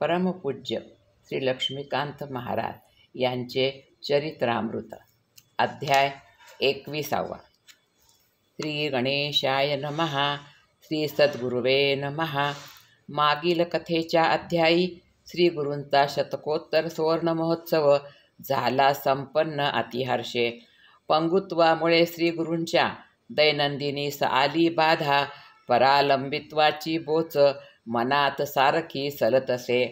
परमपूज्य श्री लक्ष्मीकांत महाराज यांचे चरित्रामृत. अध्याय 21. श्री गणेशाय नमः. श्री सद्गुरुवे नमः. मागील कथेच्या अध्यायी श्री गुरूंचा शतकोत्तर सुवर्ण महोत्सव झाला संपन्न अतिहर्षे. पंगुत्वामुळे श्री गुरूंच्या दैनंदिनी आली बाधा. परालंबित्वाची बोच मनात सारखी सलतसे.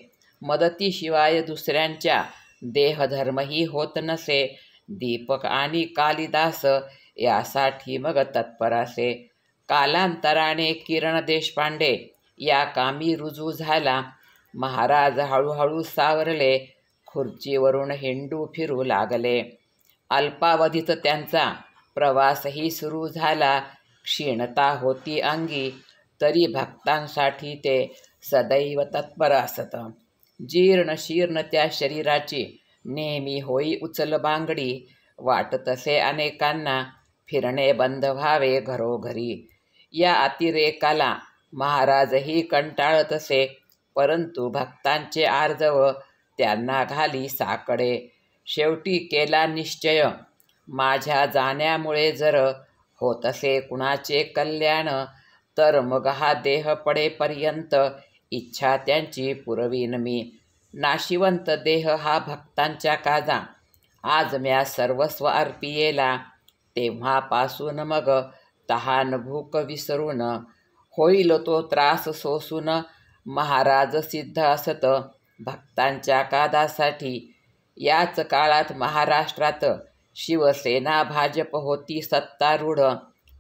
मदतीशिवाय दुसऱ्यांच्या देहधर्मही होत नसे. दीपक आणि कालिदास यासाठी मग तत्पर असे. कालांतराने किरण देशपांडे या कामी रुजू झाला. महाराज हळूहळू सावरले. खुर्चीवरून हिंडू फिरू लागले. अल्पावधीत त्यांचा प्रवासही सुरू झाला. क्षीणता होती अंगी, तरी भक्तांसाठी ते सदैव तत्पर असत. जीर्ण शीर्ण त्या शरीराची नेहमी होई उचलबांगडी. वाटत असे अनेकांना फिरणे बंद व्हावे घरोघरी. या अतिरेकाला महाराजही कंटाळत असे, परंतु भक्तांचे आर्जव त्यांना घाली साकडे. शेवटी केला निश्चय, माझ्या जाण्यामुळे जर होत असे कुणाचे कल्याण, तर मग हा देह पडेपर्यंत इच्छा त्यांची पुरवीन मी. नाशिवंत देह हा भक्तांच्या काजा. आज म्या सर्वस्व अर्पियेला. तेव्हापासून मग तहान भूक विसरून, होईल तो त्रास सोसून. महाराज सिद्ध असत भक्तांच्या कादासाठी. याच काळात महाराष्ट्रात शिवसेना भाजप होती सत्तारूढ.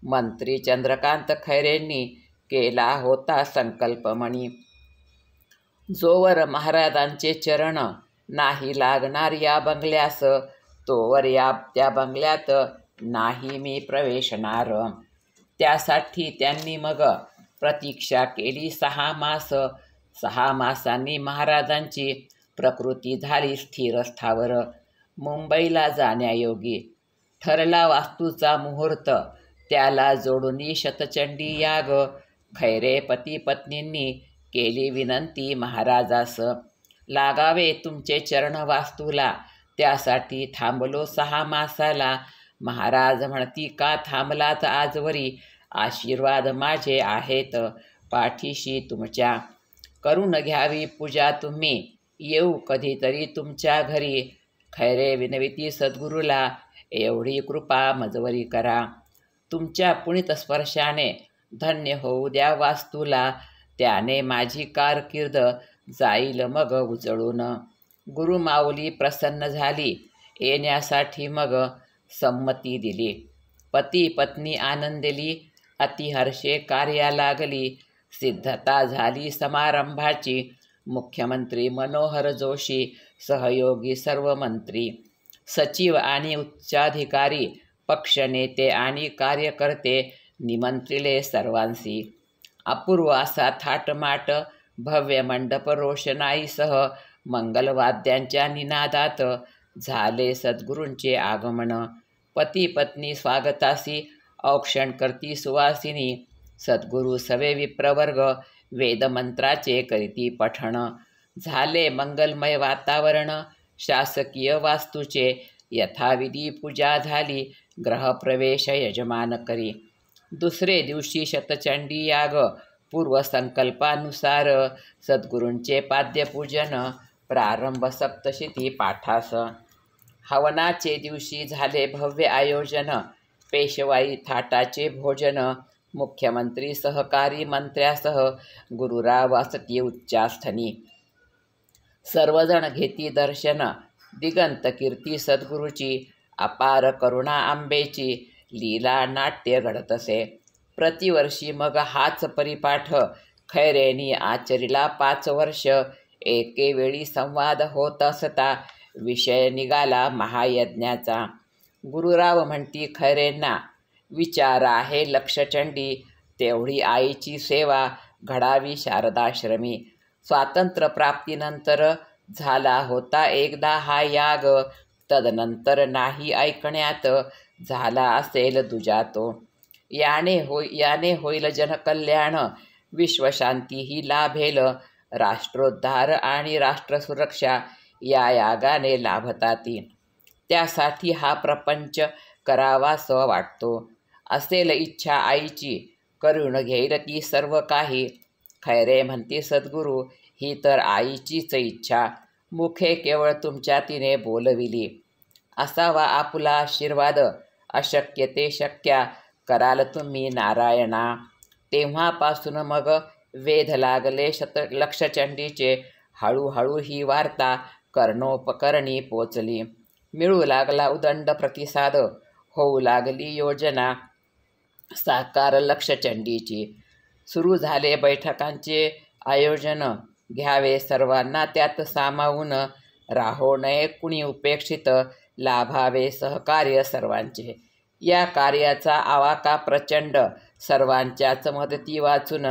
मंत्री चंद्रकांत खैरेंनी केला होता संकल्पमणी. जोवर महाराजांचे चरण नाही लागणार या बंगल्यास, तोवर त्या बंगल्यात नाही मी प्रवेशणार. त्यासाठी त्यांनी मग प्रतीक्षा केली 6 मास. 6 मासांनी महाराजांची प्रकृती झाली स्थिर स्थावर. मुंबईला जाण्यायोगी ठरला वास्तूचा मुहूर्त. त्याला जोडून शतचंडी याग. खैरे पती पत्नींनी केली विनंती महाराजास, लागावे तुमचे चरण वास्तूला. त्यासाठी थांबलो 6 मासाला. महाराज म्हणती, का थांबलात आजवरी? आशीर्वाद माझे आहेत पाठीशी तुमच्या. करून घ्यावी पूजा तुम्ही, येऊ कधीतरी तुमच्या घरी. खैरे विनविती सद्गुरूला, एवढी कृपा मजवरी करा. तुमच्या पुनित स्पर्शाने धन्य होऊ द्या वास्तूला. त्याने माझी कारकीर्द जाईल मग उजळून. गुरुमाऊली प्रसन्न झाली. येण्यासाठी मग संमती दिली. पती पत्नी आनंदिली. अतिहर्षे कार्या लागली. सिद्धता झाली समारंभाची. मुख्यमंत्री मनोहर जोशी, सहयोगी सर्व मंत्री, सचिव आणि उच्चाधिकारी, पक्षनेते आणि कार्यकर्ते निमंत्रिले सर्वांसी. अपूर्व असा थाटमाट भव्य मंडप रोषणाईसह मंगलवाद्यांच्या निनादात झाले सद्गुरूंचे आगमन. पती पत्नी स्वागतासी औक्षण करती सुवासिनी. सद्गुरू सवे विप्रवर्ग वेदमंत्राचे करीती पठण. झाले मंगलमय वातावरण. शासकीय वास्तूचे यथाविधी पूजा झाली. ग्रहप्रवेश यजमान करी. दुसरे दिवशी शतचंडी याग. पूर्वसंकल्पानुसार सद्गुरूंचे पाद्यपूजन. प्रारंभ सप्तशती पाठास. हवनाचे दिवशी झाले भव्य आयोजन. पेशवाई थाटाचे भोजन. मुख्यमंत्री सहकारी मंत्र्यासह गुरुराव असती उच्चास्थनी. सर्वजण घेती दर्शन. दिगंत कीर्ती सद्गुरूची. अपार करुणा आंबेची. लीला नाट्य घडतसे. प्रतिवर्षी मग हाच परिपाठ खैरेंनी आचरिला 5 वर्ष. एकेवेळी संवाद होत असता विषय निघाला महायज्ञाचा. गुरुराव म्हणती खैरेंना, विचार आहे लक्षचंडी. तेवढी आईची सेवा घडावी शारदाश्रमी. स्वातंत्र्यप्राप्तीनंतर झाला होता एकदा हा याग. तदनंतर नाही ऐकण्यात झाला असेल दुजा तो. याने होईल जनकल्याण. विश्वशांती ही लाभेल. राष्ट्रोद्धार आणि राष्ट्रसुरक्षा या यागाने लाभताती. त्यासाठी हा प्रपंच करावासं वाटतो. असेल इच्छा आईची, करून घेईल ती सर्व काही. खैरे म्हणती सद्गुरू, ही तर आईचीच इच्छा. मुखे केवळ तुमच्या तिने बोलविली. असावा आपुला आशीर्वाद, अशक्य ते शक्या कराल तुम्ही नारायणा. तेव्हापासून मग वेध लागले लक्षचंडीचे. हळूहळू ही वार्ता कर्णोपकरणी पोचली. मिळू लागला उदंड प्रतिसाद. होऊ लागली योजना साकार लक्षचंडीची. सुरू झाले बैठकांचे आयोजन. घ्यावे सर्वांना त्यात सामावून. राहो नये कुणी उपेक्षित. लाभावे सहकार्य सर्वांचे. या कार्याचा आवाका प्रचंड. सर्वांच्याच मदती वाचून.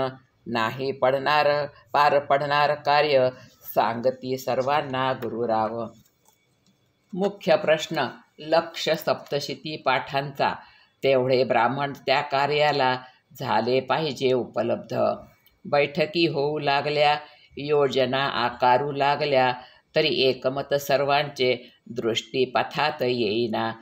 नाही पार पडणार कार्य. सांगती सर्वांना गुरुराव. मुख्य प्रश्न लक्ष सप्तशती पाठांचा. तेवढे ब्राह्मण त्या कार्याला झाले पाहिजे उपलब्ध. बैठकी होऊ लागल्या, योजना आकारू लागल्या, तरी एकमत सर्वांचे दृष्टीपथात येईना.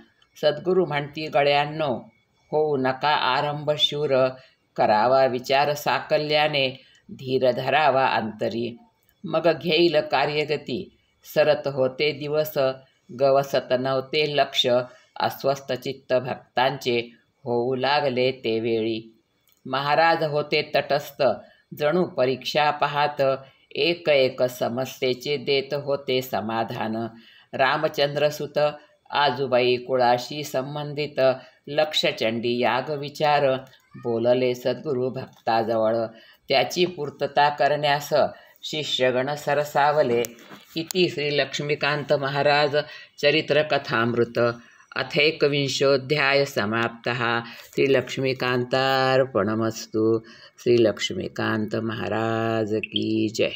सद्गुरू म्हणती गळ्यांनो, होऊ नका आरंभ शूर. करावा विचार साकल्याने, धीर धरावा अंतरी. मग घेईल कार्यगती. सरत होते दिवस, गवसत नव्हते लक्ष. अस्वस्थ चित्त भक्तांचे होऊ लागले ते वेळी. महाराज होते तटस्थ, जणू परीक्षा पाहात. एक एक समस्येचे देत होते समाधान. रामचंद्रसुत आजूबाई कुळाशी संबंधित लक्षचंडी याग विचार. बोलले सद्गुरू भक्ताजवळ. त्याची पूर्तता करण्यास शिष्यगण सरसावले. इति श्री लक्ष्मीकांत महाराज चरित्रकथामृत. अथैकविंशोऽध्याय समाप्तः. श्री लक्ष्मीकांतार्पणमस्तु. श्री लक्ष्मीकांत महाराज की जय.